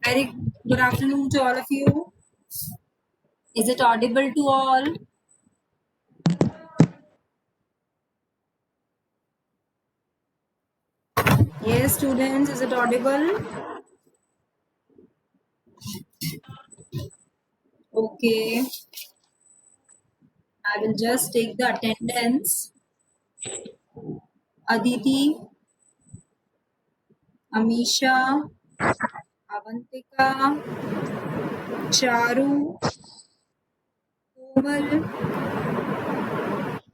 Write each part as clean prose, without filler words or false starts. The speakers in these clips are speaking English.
Very good afternoon to all of you. Is it audible to all? Yes, students, is it audible? Okay, I will just take the attendance. Aditi, Amisha, Avantika, Charu, Komal,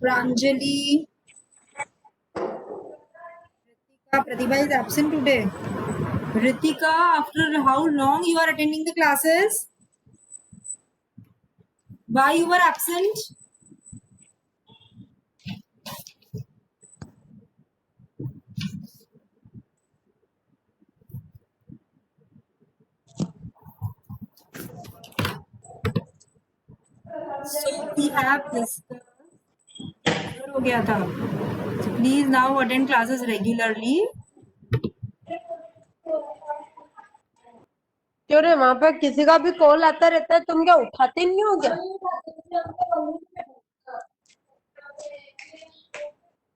Pranjali, Ritika. Pratibha is absent today. Ritika, after how long you are attending the classes? Why you were absent? So we have discussed. हो गया था. So please now attend classes regularly. क्यों रे वहां पर किसी का भी कॉल आता रहता है, तुम क्या उठाते नहीं हो क्या?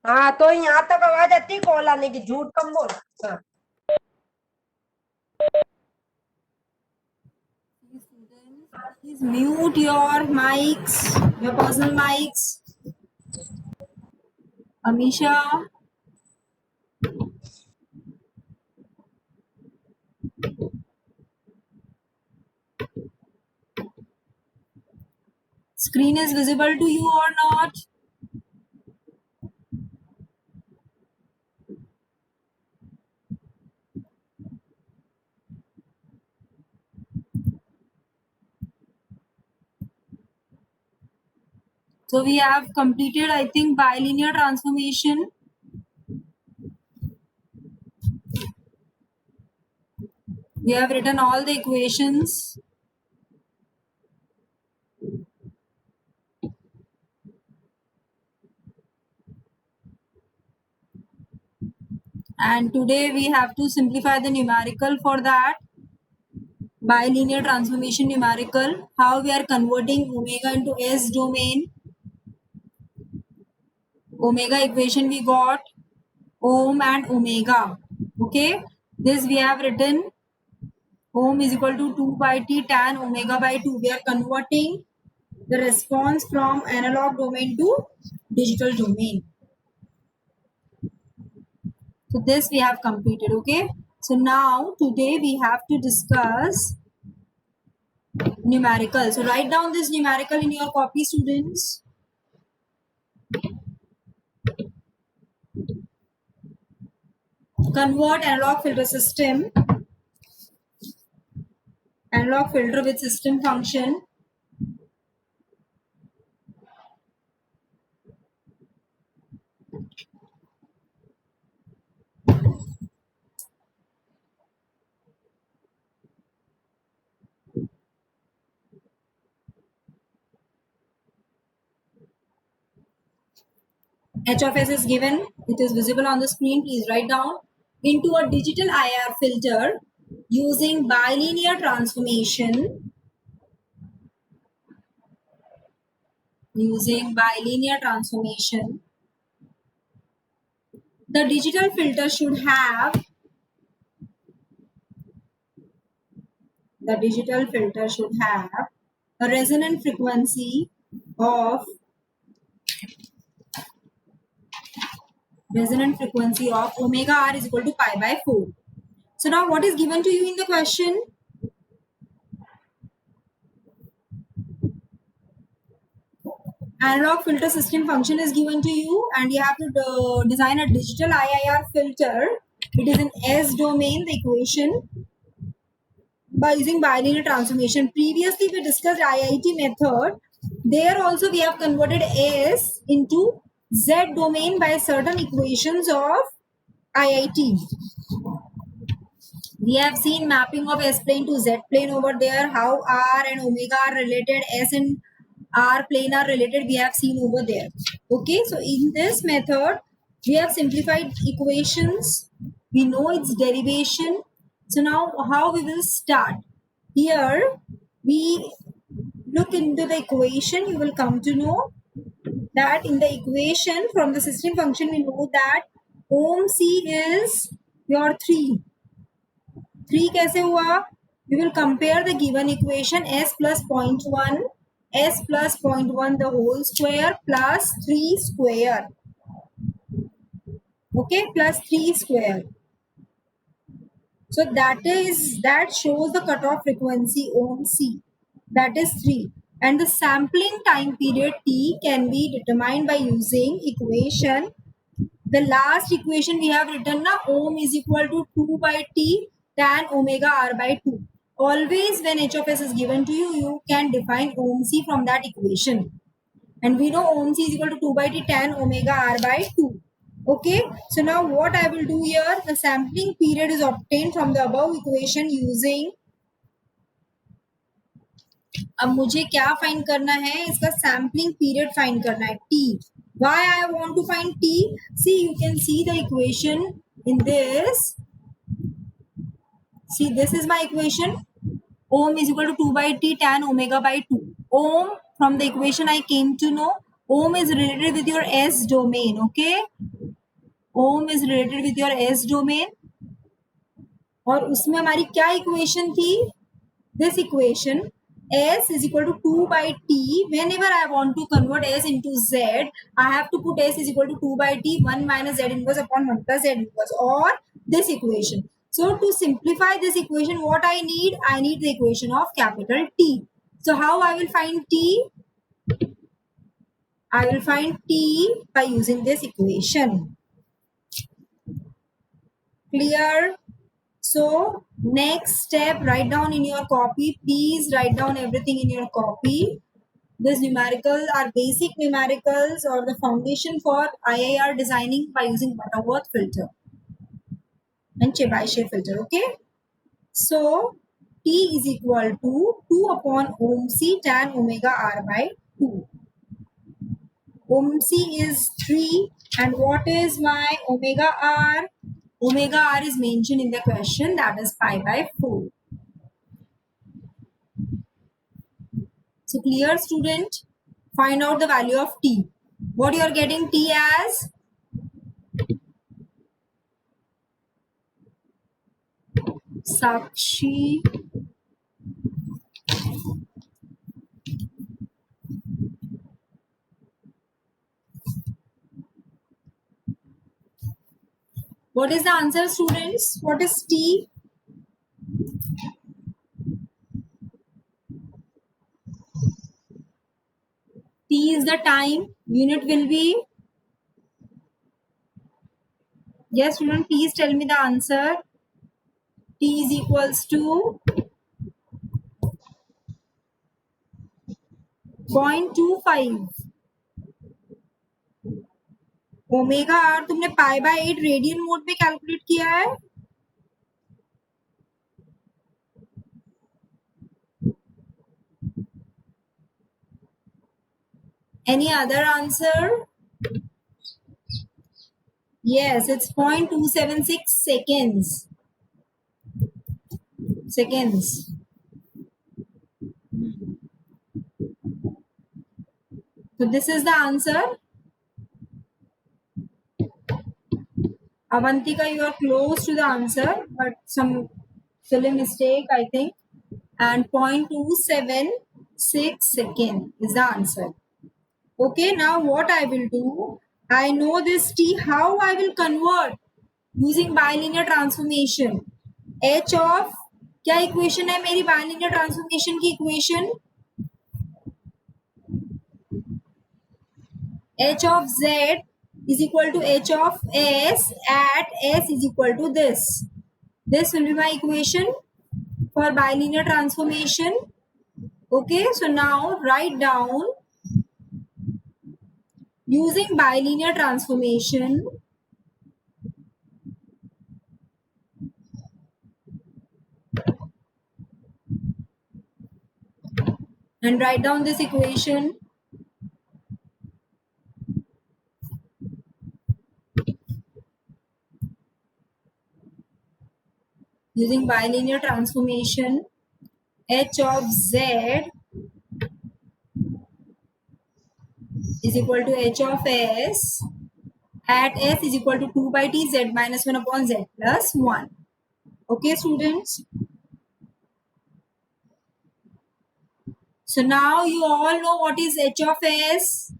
हाँ तो यहाँ तक आवाज आती है कॉल आने की, झूठ कम बोल. हाँ. Please mute your mics, your personal mics. Amisha, screen is visible to you or not? So we have completed, I think, bilinear transformation. We have written all the equations. And today we have to simplify the numerical for that. Bilinear transformation numerical. How we are converting omega into S domain. Omega equation we got. Ohm and omega. Okay. This we have written. Ohm is equal to 2 by T tan omega by 2. We are converting the response from analog domain to digital domain. So this we have completed. Okay. So now today we have to discuss numerical. So write down this numerical in your copy, students. Convert analog filter system. Analog filter with system function. H of S is given. It is visible on the screen. Please write down. Into a digital IR filter using bilinear transformation. Using bilinear transformation. The digital filter should have a resonant frequency of omega r is equal to pi by 4. So now what is given to you in the question? Analog filter system function is given to you and you have to design a digital IIR filter. It is in S domain, the equation, by using bilinear transformation. Previously we discussed IIT method. There also we have converted S into Z domain by certain equations of IIT. We have seen mapping of S plane to Z plane over there, how R and omega are related, S and R plane are related, we have seen over there. Okay, so in this method, we have simplified equations. We know its derivation. So now how we will start? here we look into the equation, you will come to know that in the equation from the system function we know that ohm C is your 3. 3 कैसे हुआ? We will compare the given equation s plus 0.1 s plus 0.1 the whole square plus 3 square. Okay, plus 3 square. So that shows the cutoff frequency ohm C, that is 3, and the sampling time period t can be determined by using equation. The last equation we have written na, ohm is equal to 2 by t tan omega r by 2. Always when h of s is given to you, you can define ohm C from that equation. And we know ohm C is equal to 2 by t tan omega r by 2. Okay, so now what I will do here, the sampling period is obtained from the above equation using, अब मुझे क्या find करना है, इसका sampling period find करना है t. Why I want to find t? See, you can see the equation in this. See, this is my equation. Ohm is equal to 2 by t tan omega by 2. Ohm, from the equation I came to know, ohm is related with your s domain. Okay, ohm is related with your s domain. और उसमें हमारी क्या equation थी? This equation, s is equal to 2 by t. Whenever I want to convert s into z, I have to put s is equal to 2 by t 1 minus z inverse upon 1 plus z inverse, or this equation. So to simplify this equation, what I need? I need the equation of capital T. So how I will find t? I will find t by using this equation. Clear? So next step, write down in your copy. Please write down everything in your copy. This numerical are basic numericals or the foundation for IIR designing by using Butterworth filter and Chebyshev filter. Okay. So T is equal to 2 upon ohm C tan omega r by 2. Ohm C is 3, and what is my omega r? Omega r is mentioned in the question, that is pi by 4. So clear, student? Find out the value of t. What you are getting t as? Sakshi. What is the answer, students? What is t? T is the time. Unit will be. Yes, student, please tell me the answer. T is equals to 0.25. Omega R तुमने pi by 8 radian mode में calculate किया है. Any other answer? Yes, it's 0.276 seconds. Seconds. So this is the answer. Avantika, you are close to the answer, but some silly mistake, I think. And 0.276 second is the answer. Okay, now what I will do, I know this t, how I will convert using bilinear transformation. H of, क्या equation है मेरी bilinear transformation की equation? H of z is equal to h of s at s is equal to this. This will be my equation for bilinear transformation. Okay, so now write down using bilinear transformation. And write down this equation. Using bilinear transformation, h of z is equal to h of s at s is equal to 2 by t z minus 1 upon z plus 1. Okay, students? So now you all know what is h of s.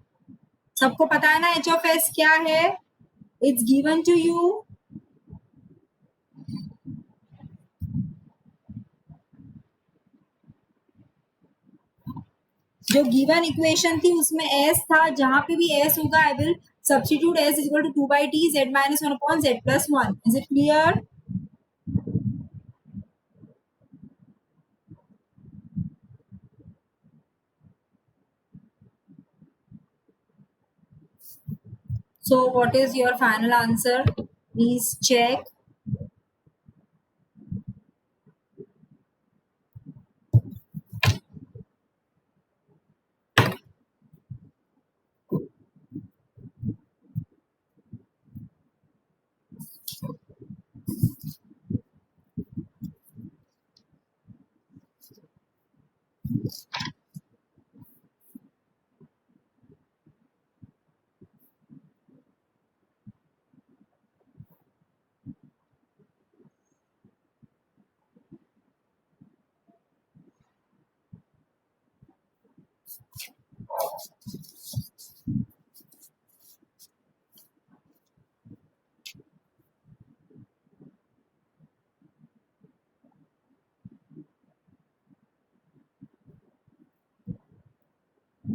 सबको पता है ना h of s क्या है? It's given to you. जो given equation थी उसमें s था, जहां पे भी s होगा I will substitute s is equal to 2 by t z minus 1 upon z plus 1. Is it clear? So what is your final answer? Please check.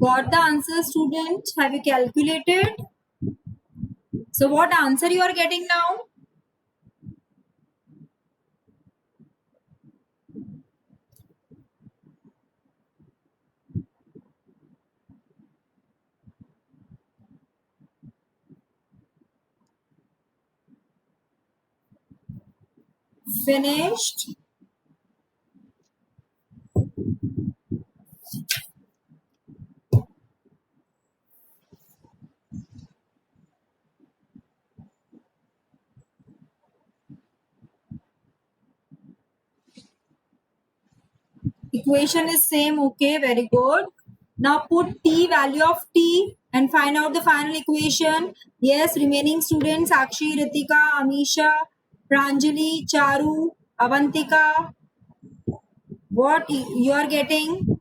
Got the answer, student? Have you calculated? So what answer you are getting now? Finished? Equation is same. Okay, very good. Now put t, value of t, and find out the final equation. Yes, remaining students Sakshi, Ritika, Amisha, Pranjali, Charu, Avantika. What you are getting?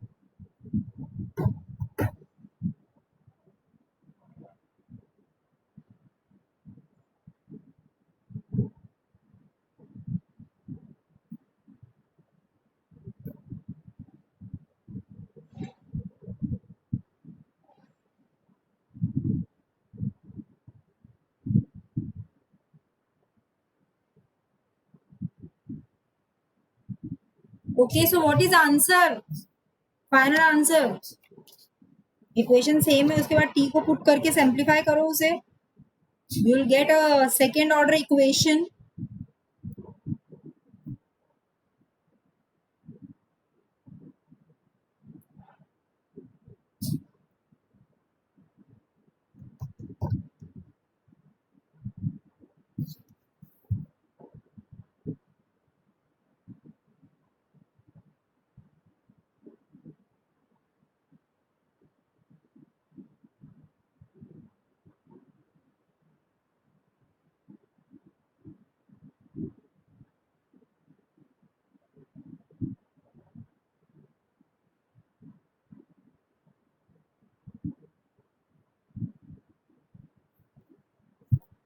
Okay, so what is answer? Final answer. Equation same है, उसके बाद t को put करके simplify करो उसे. You will get a second order equation.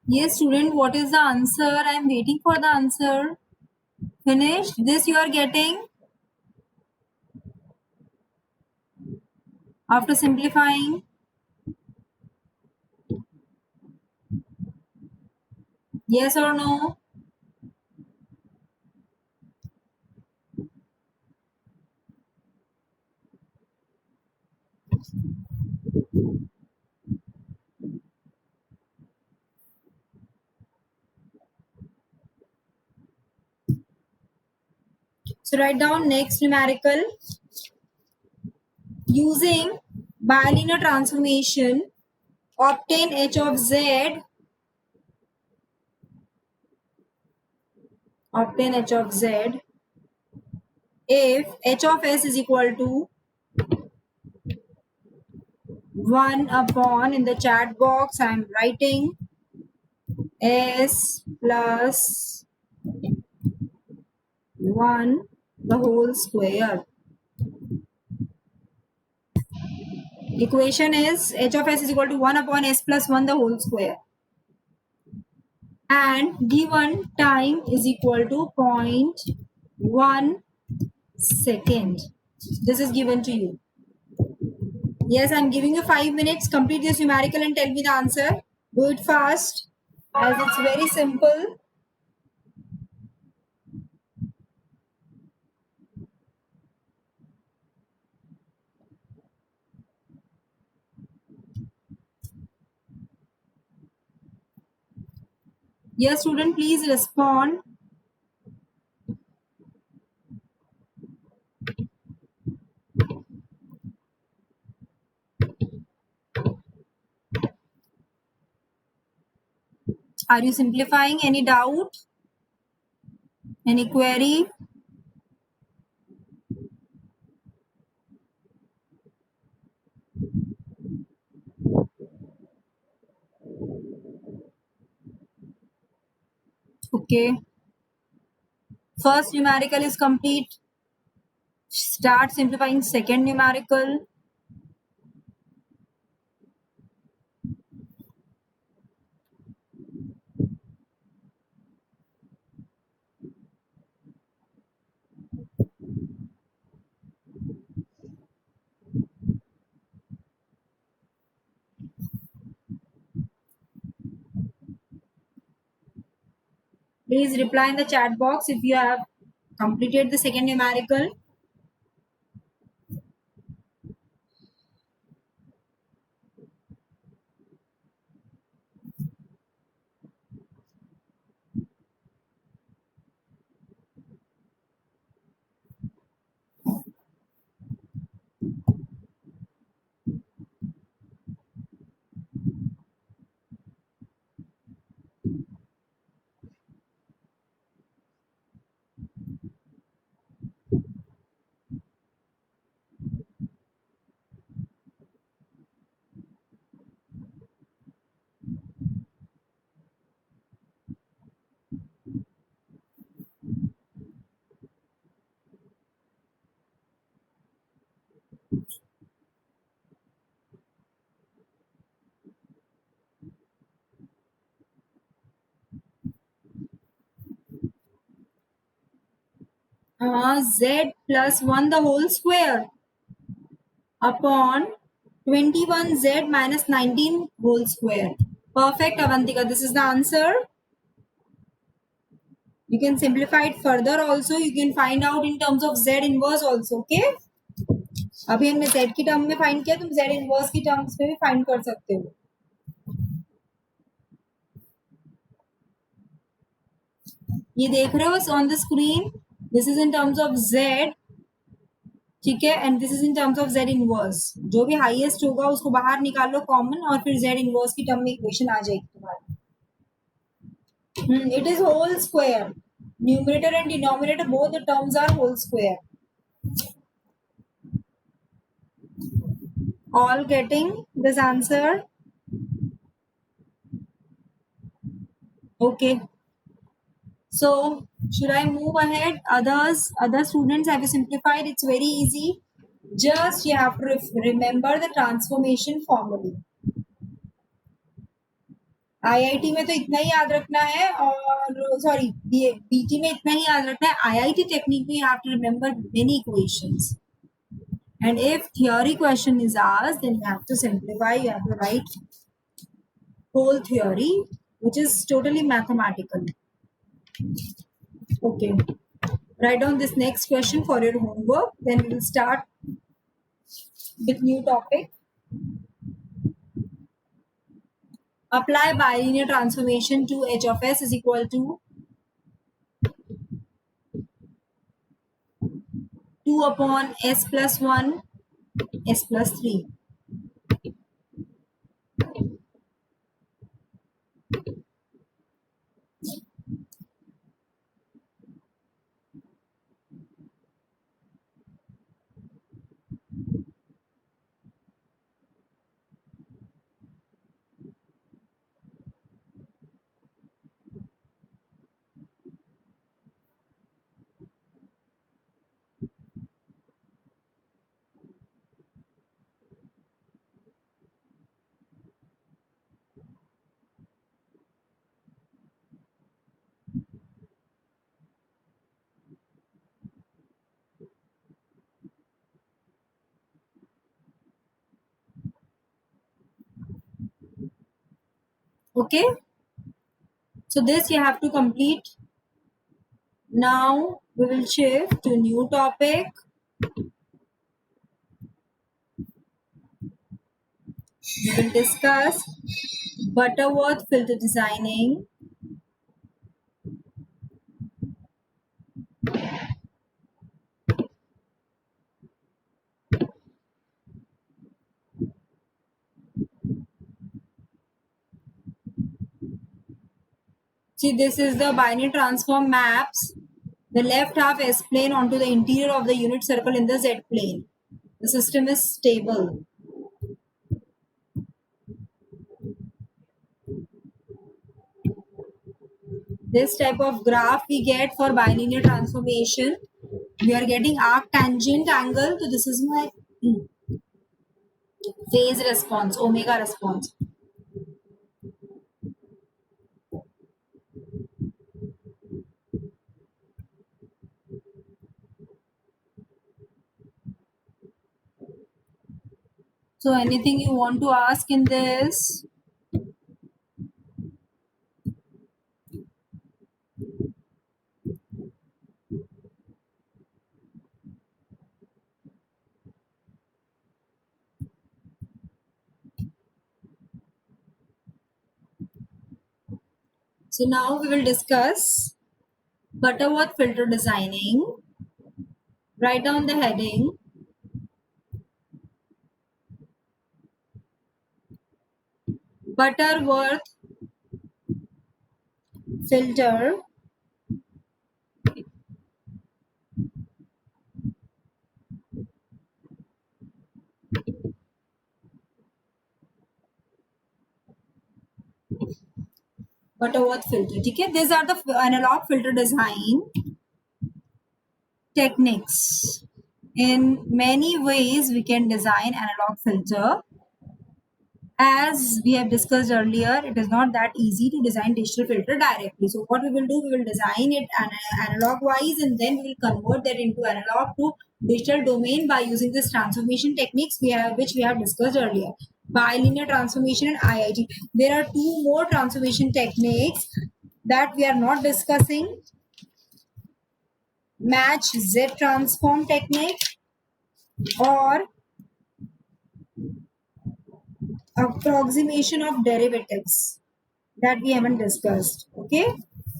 Yes, student, what is the answer? I am waiting for the answer. Finished? This you are getting after simplifying. Yes or no? So write down next numerical. Using bilinear transformation, obtain h of z. Obtain h of z if h of s is equal to 1 upon, in the chat box I am writing s plus 1 the whole square. Equation is h of s is equal to 1 upon s plus 1 the whole square, and given time is equal to 0.1 second. This is given to you. Yes, I'm giving you 5 minutes. Complete this numerical and tell me the answer. Do it fast as it's very simple. Yes, student, please respond. Are you simplifying? Any doubt? Any query? Okay. First numerical is complete. Start simplifying second numerical. Please reply in the chat box if you have completed the second numerical. Z plus 1 the whole square upon 21z minus 19 whole square. Perfect, Avantika. This is the answer. You can simplify it further also. You can find out in terms of z inverse also. Okay. अभी हमने z की term में find किया, तुम z inverse की terms में भी find कर सकते हो. ये देख रहे हो on the screen. This is in terms of z. ठीक है, and this is in terms of z inverse. जो भी हाईएस्ट होगा उसको बाहर निकाल लो कॉमन, और फिर z इनवर्स की टर्म में इक्वेशन आ जाएगी तुम्हारी. It is whole square. Numerator and denominator, both the terms are whole square. All getting this answer? Okay. So should I move ahead? Other students, have you simplified? It's very easy. Just you have to remember the transformation formula. IIT में तो इतना ही याद रखना है, और sorry BT में इतना ही याद रखना है. आईआईटी टेक्निक में you have to remember many equations. And if theory question is asked, then you have to simplify. You have to write whole theory, which is totally mathematical. Okay. Write down this next question for your homework. Then we will start with new topic. Apply bilinear transformation to h of s is equal to 2 upon s plus 1 s plus 3. Okay, so this you have to complete. Now we will shift to new topic. We will discuss Butterworth filter designing. See, this is the binary transform maps. The left half S plane onto the interior of the unit circle in the Z plane. The system is stable. This type of graph we get for bilinear transformation. We are getting arc tangent angle. So this is my phase response, omega response. So anything you want to ask in this? So now we will discuss Butterworth filter designing. Write down the heading. Butterworth filter Butterworth filter. Okay, these are the analog filter design techniques. In many ways, we can design analog filter. As we have discussed earlier, it is not that easy to design digital filter directly. So what we will do, we will design it analog wise, and then we will convert that into analog to digital domain by using this transformation techniques which we have discussed earlier. Bilinear transformation and IIT. There are two more transformation techniques that we are not discussing. Match Z transform technique or approximation of derivatives that we haven't discussed. Okay,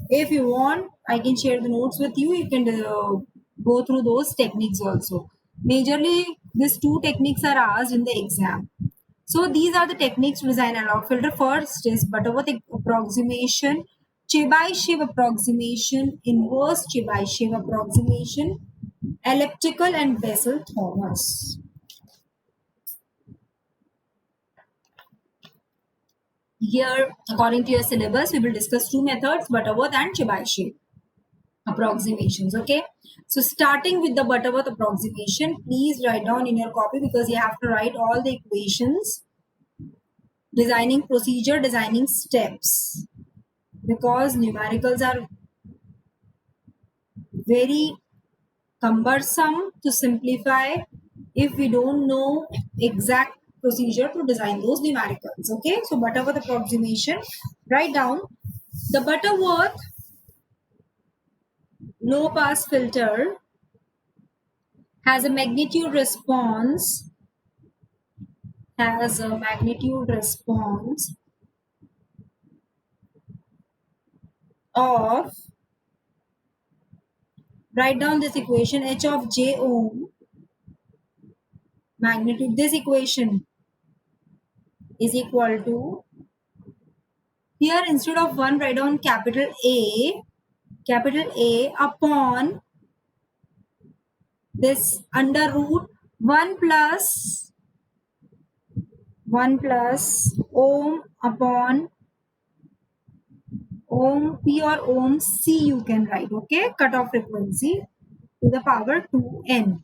if you want, I can share the notes with you. You can go through those techniques also. Majorly, these two techniques are asked in the exam. So these are the techniques to design analog filter. First is Butterworth approximation, Chebyshev approximation, inverse Chebyshev approximation, elliptical and Bessel-Thomas. Here, according to your syllabus, we will discuss two methods, Butterworth and Chebyshev approximations. Okay. So starting with the Butterworth approximation, please write down in your copy because you have to write all the equations, designing procedure, designing steps, because numericals are very cumbersome to simplify if we don't know exact procedure to design those numericals. Okay, so Butterworth approximation, write down the Butterworth low pass filter has a magnitude response of, write down this equation, h of j ohm magnitude. This equation is equal to, here instead of 1 write down capital A upon this under root 1 plus ohm upon ohm P or ohm C you can write. Okay, cutoff frequency to the power 2n.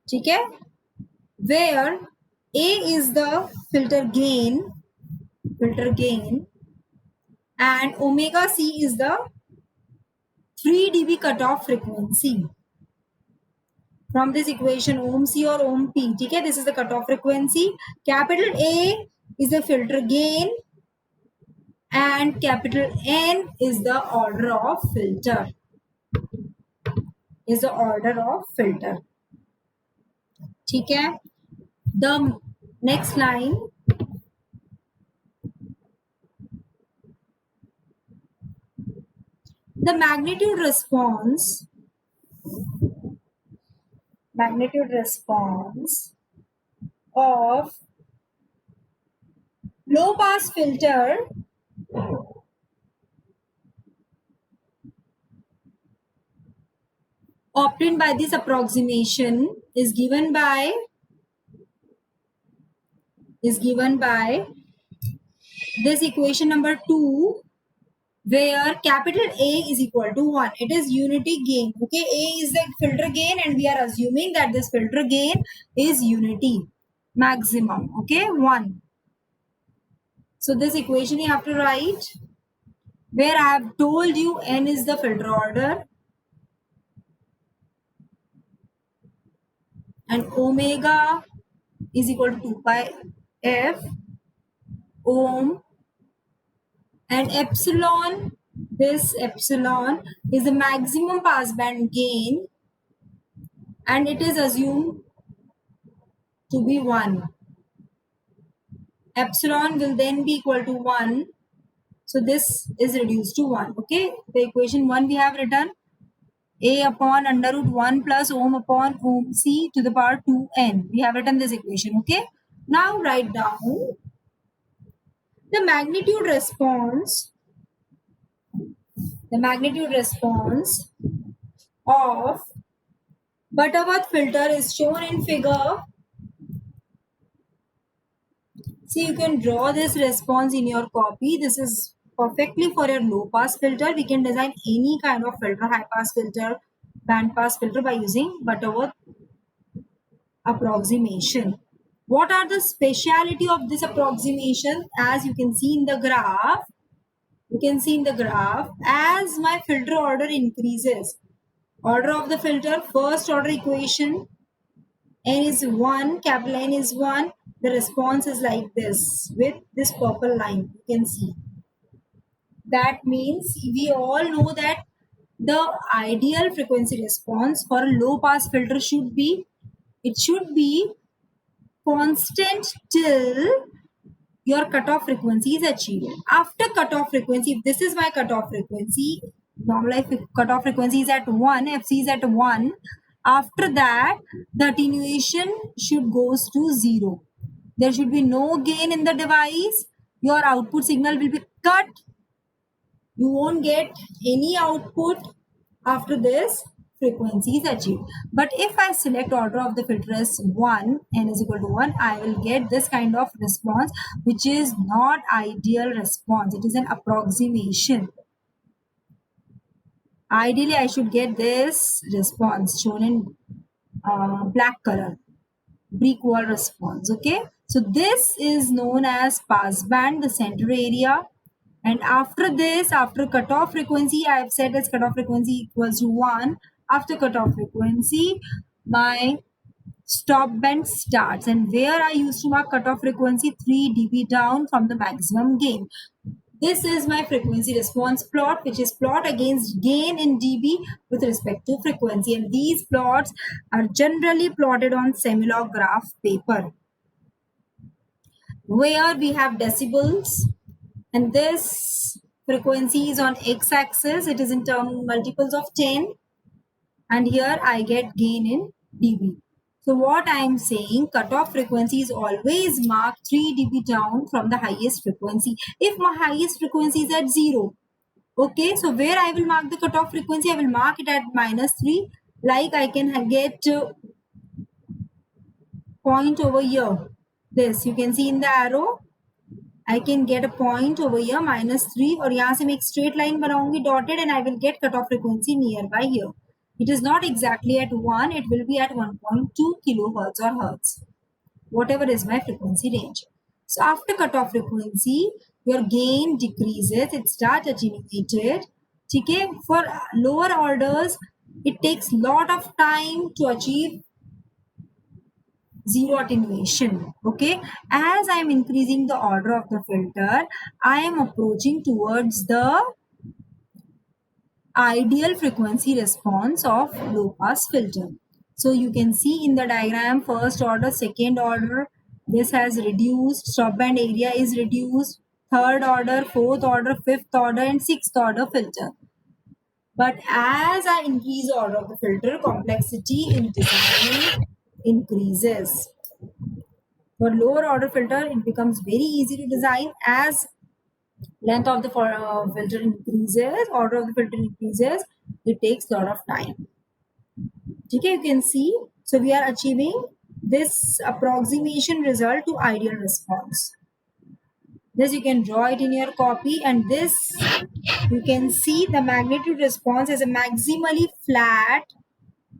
ठीक है, where A is the filter gain and omega C is the 3 dB cutoff frequency. from this equation ohm C or ohm P. ठीक है, this is the cutoff frequency. Capital A is the filter gain and capital N is the order of filter. Is the order of filter. ठीक है. The next line. The magnitude response of low pass filter obtained by this approximation is given by this equation number 2, where capital A is equal to 1. It is unity gain. Okay, A is the filter gain and we are assuming that this filter gain is unity maximum. Okay, 1. So this equation you have to write, where I have told you N is the filter order and omega is equal to 2 pi f ohm, and epsilon, this epsilon is the maximum passband gain and it is assumed to be 1. Epsilon will then be equal to 1. So this is reduced to 1. Okay, the equation 1 we have written A upon under root 1 plus ohm upon ohm C to the power 2n. We have written this equation. Okay, now write down the magnitude response of Butterworth filter is shown in figure. See, you can draw this response in your copy. This is perfectly for your low pass filter. We can design any kind of filter, high pass filter, band pass filter, by using Butterworth approximation. What are the speciality of this approximation? As you can see in the graph, as my filter order increases, order of the filter, first order equation, N is 1, capital N is 1, the response is like this with this purple line. You can see. That means we all know that the ideal frequency response for a low pass filter should be constant till your cutoff frequency is achieved. After cutoff frequency, if this is my cutoff frequency, normalized cutoff frequency is at 1, FC is at 1. After that, the attenuation should goes to 0. There should be no gain in the device. Your output signal will be cut. You won't get any output after this frequency is achieved. But if I select order of the filter as 1, N is equal to 1, I will get this kind of response, which is not ideal response. It is an approximation. Ideally, I should get this response shown in black color, brick wall response. Okay, so this is known as pass band, the center area. And after this, after cutoff frequency, I have said as cutoff frequency equals to 1. After cutoff frequency, my stop band starts. And where I used to mark cutoff frequency 3 dB down from the maximum gain. This is my frequency response plot, which is plot against gain in dB with respect to frequency. And these plots are generally plotted on Semilog graph paper, where we have decibels. And this frequency is on x-axis. It is in term multiples of 10. And here I get gain in dB. So what I am saying, cutoff frequency is always marked 3 dB down from the highest frequency. If my highest frequency is at 0, okay, so where I will mark the cutoff frequency, I will mark it at -3. Like I can get point over here. This you can see in the arrow. I can get a point over here -3, और यहाँ से मैं एक straight line बनाऊंगी dotted, and I will get cutoff frequency nearby here. It is not exactly at 1, it will be at 1.2 kilohertz or hertz, whatever is my frequency range. So after cutoff frequency, your gain decreases, it starts attenuated. Okay, for lower orders, It takes lot of time to achieve zero attenuation. Okay, as I am increasing the order of the filter, I am approaching towards the ideal frequency response of low pass filter. So you can see in the diagram, first order, second order, this has reduced, stop band area is reduced, third order, fourth order, fifth order and sixth order filter. But as I increase the order of the filter, complexity in design increases. For lower order filter, it becomes very easy to design. As length of the filter increases, order of the filter increases, it takes a lot of time. Okay, you can see. So we are achieving this approximation result to ideal response. This you can draw it in your copy, and this you can see the magnitude response as a maximally flat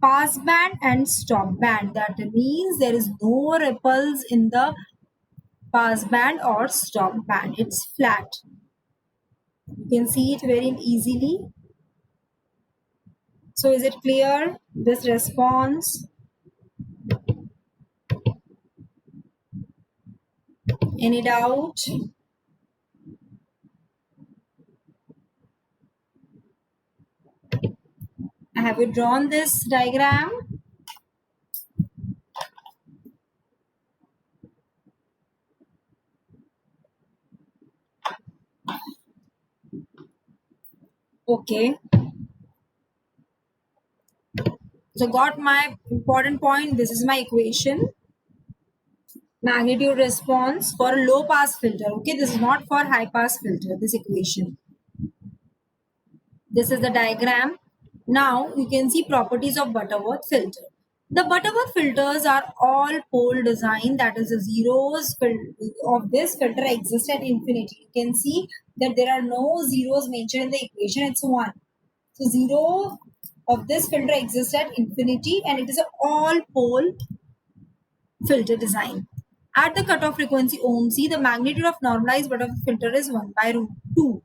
pass band and stop band. That means there is no ripples in the pass band or stop band. It's flat. You can see it very easily. So is it clear, this response? Any doubt? Have you drawn this diagram? Okay. So got my important point. This is my equation. Magnitude response for a low pass filter. Okay, this is not for high pass filter, this equation. This is the diagram. Now you can see properties of Butterworth filter. The Butterworth filters are all pole design, that is the zeros of this filter exist at infinity. You can see that there are no zeros mentioned in the equation, it's 1. So 0 of this filter exists at infinity and it is an all pole filter design. At the cutoff frequency ohmc, the magnitude of normalized Butterworth filter is 1 by root 2.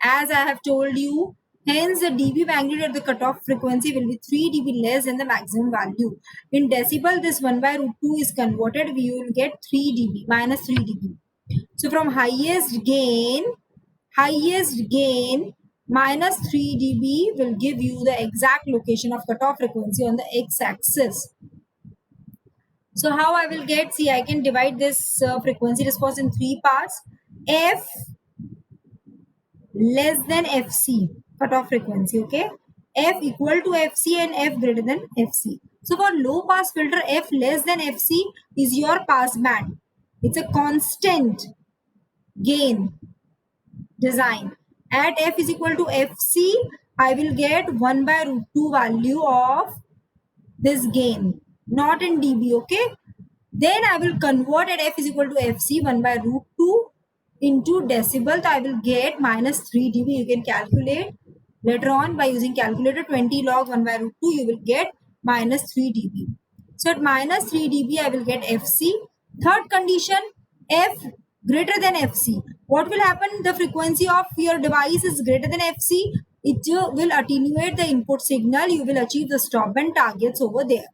As I have told you, hence the dB magnitude at the cutoff frequency will be 3 dB less than the maximum value. In decibel, this 1 by root 2 is converted, we will get 3 dB, minus 3 dB. So from highest gain, minus 3 dB will give you the exact location of cutoff frequency on the x-axis. So how I will get, see, I can divide this frequency response in 3 parts. F less than FC, cutoff frequency, okay? F equal to FC and F greater than FC. So for low pass filter, F less than FC is your pass band. It's a constant gain design. At F is equal to FC, I will get 1 by root 2 value of this gain, not in dB, okay? Then I will convert at F is equal to FC, 1 by root 2 into decibel. So I will get minus 3 dB. You can calculate later on by using calculator. 20 log 1 by root 2, you will get minus 3 dB. So at minus 3 dB, I will get FC. Third condition, F greater than FC. What will happen? The frequency of your device is greater than FC. It will attenuate the input signal. You will achieve the stop band targets over there.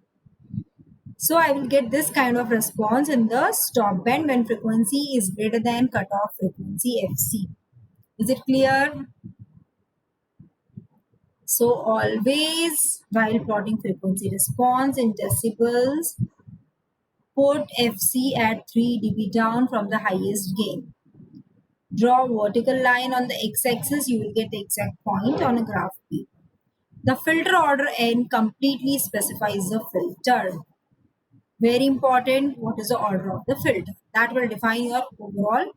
So I will get this kind of response in the stop band when frequency is greater than cutoff frequency FC. Is it clear? So always while plotting frequency response in decibels, put FC at 3 dB down from the highest gain. Draw vertical line on the x-axis, you will get the exact point on a graph paper. The filter order N completely specifies the filter. Very important, what is the order of the filter? That will define your overall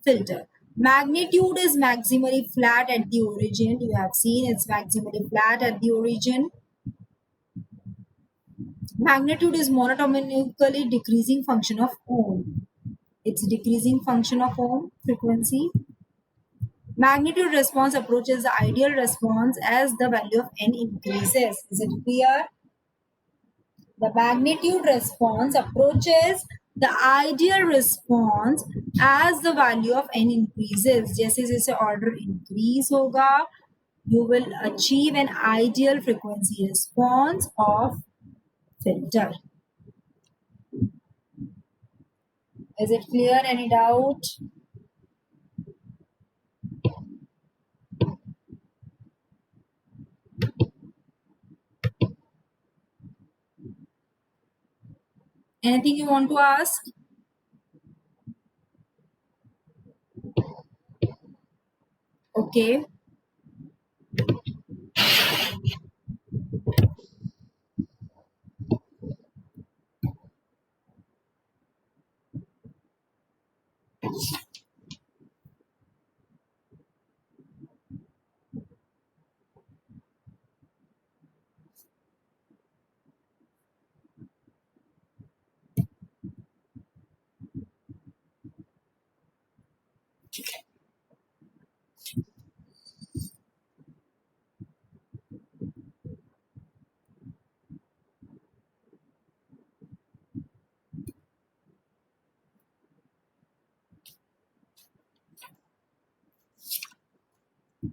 filter. Magnitude is maximally flat at the origin. You have seen it's maximally flat at the origin. Magnitude is monotonically decreasing function of ohm. It's decreasing function of ohm frequency. Magnitude response approaches the ideal response as the value of N increases. Is it clear? The magnitude response approaches the ideal response as the value of N increases. जैसे जैसे order increase होगा, you will achieve an ideal frequency response of filter. Is it clear? Any doubt? Anything you want to ask? Okay.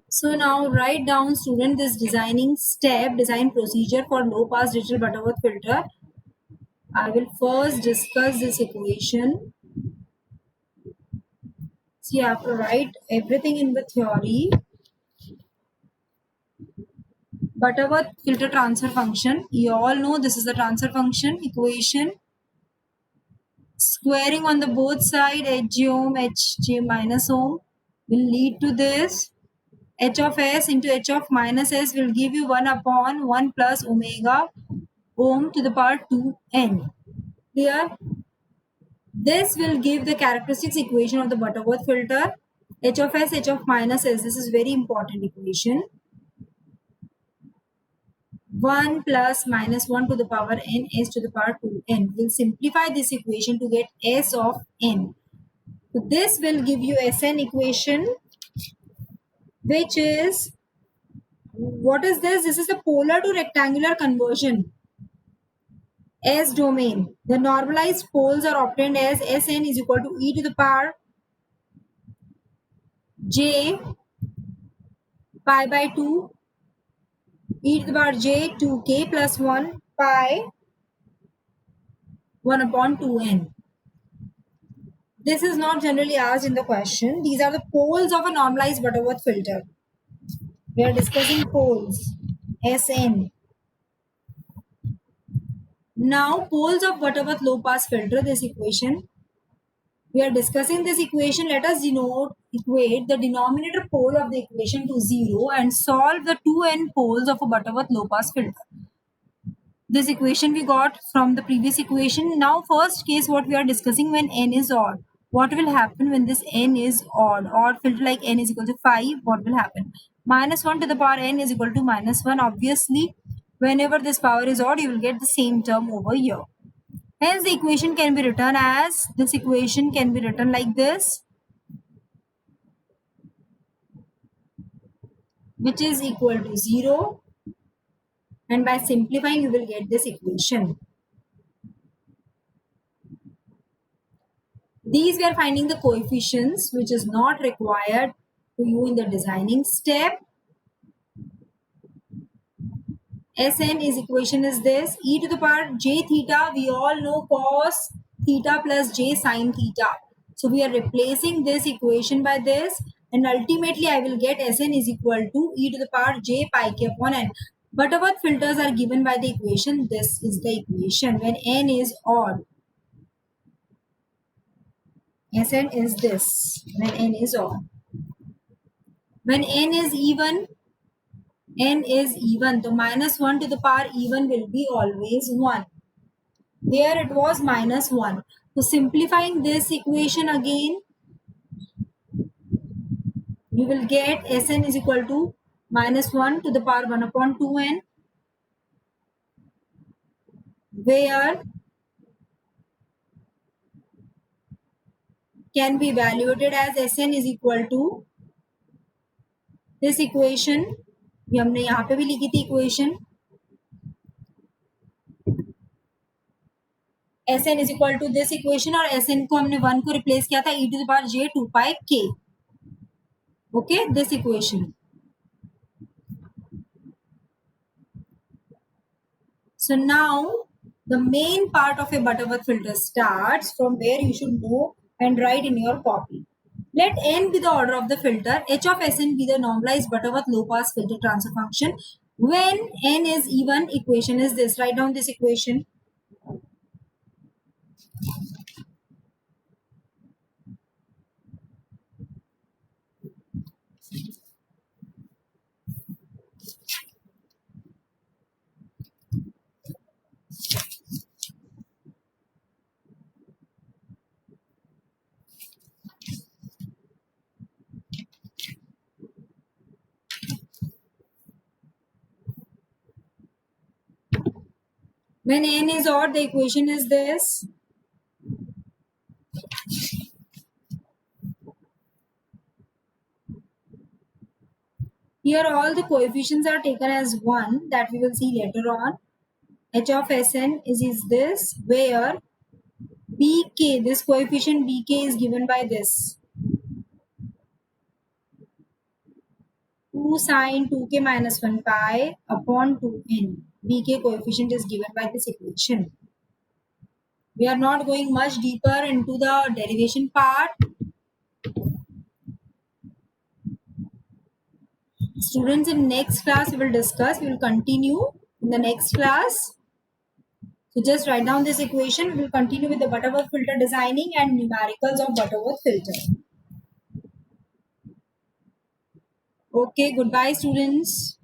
So now write down, student, this designing step, design procedure for low pass digital Butterworth filter. I will first discuss this equation. So you have to write everything in the theory. Butterworth filter transfer function. You all know this is the transfer function equation. Squaring on the both side h ohm hj minus ohm will lead to this. H of s into h of minus s will give you 1 upon 1 plus omega ohm to the power 2n. Clear? This will give the characteristics equation of the Butterworth filter. H of s, h of minus s. This is very important equation. 1 plus minus 1 to the power n s to the power 2n. We'll simplify this equation to get s of n. So this will give you Sn equation, which is, what is this? This is the polar to rectangular conversion. S domain. The normalized poles are obtained as Sn is equal to e to the power j pi by 2 e to the power j 2k plus 1 pi 1 upon 2n. This is not generally asked in the question. These are the poles of a normalized Butterworth filter. We are discussing poles. Sn. Now, poles of Butterworth low pass filter, this equation. We are discussing this equation. Let us equate the denominator pole of the equation to 0 and solve the 2n poles of a Butterworth low pass filter. This equation we got from the previous equation. Now, first case, what we are discussing, when n is odd. What will happen when this n is odd? Odd filter like n is equal to 5. What will happen? Minus 1 to the power n is equal to minus 1. Obviously, whenever this power is odd, you will get the same term over here. Hence, the equation can be written as, this equation can be written like this, which is equal to 0. And by simplifying, you will get this equation. These we are finding the coefficients, which is not required to you in the designing step. Sn is equation is this, e to the power j theta. We all know cos theta plus j sin theta. So we are replacing this equation by this, and ultimately I will get Sn is equal to e to the power j pi k upon n. Butterworth filters are given by the equation. This is the equation when n is odd. Sn is this when n is odd. When n is even, the minus 1 to the power even will be always 1. There it was minus 1. So simplifying this equation again, you will get Sn is equal to minus 1 to the power 1 upon 2n, where can be evaluated as Sn is equal to this equation. ये हमने यहाँ पे भी लिखी थी equation. Sn is equal to this equation, और Sn को हमने 1 को रिप्लेस किया था e to the power j 2 pi k. Okay, this equation. So now the main part of a Butterworth filter starts from where you should know and write in your copy. Let n be the order of the filter, h of Sn be the normalized Butterworth low pass filter transfer function. When n is even, equation is this. Write down this equation. When n is odd, the equation is this. Here all the coefficients are taken as 1, that we will see later on. H of Sn is this, where bk, this coefficient bk is given by this. 2 sine 2k minus 1 pi upon 2n. bk coefficient is given by this equation. We are not going much deeper into the derivation part. Students, in next class we will discuss, we will continue in the next class. So just write down this equation. We will continue with the Butterworth filter designing and numericals of Butterworth filter. Okay, goodbye students.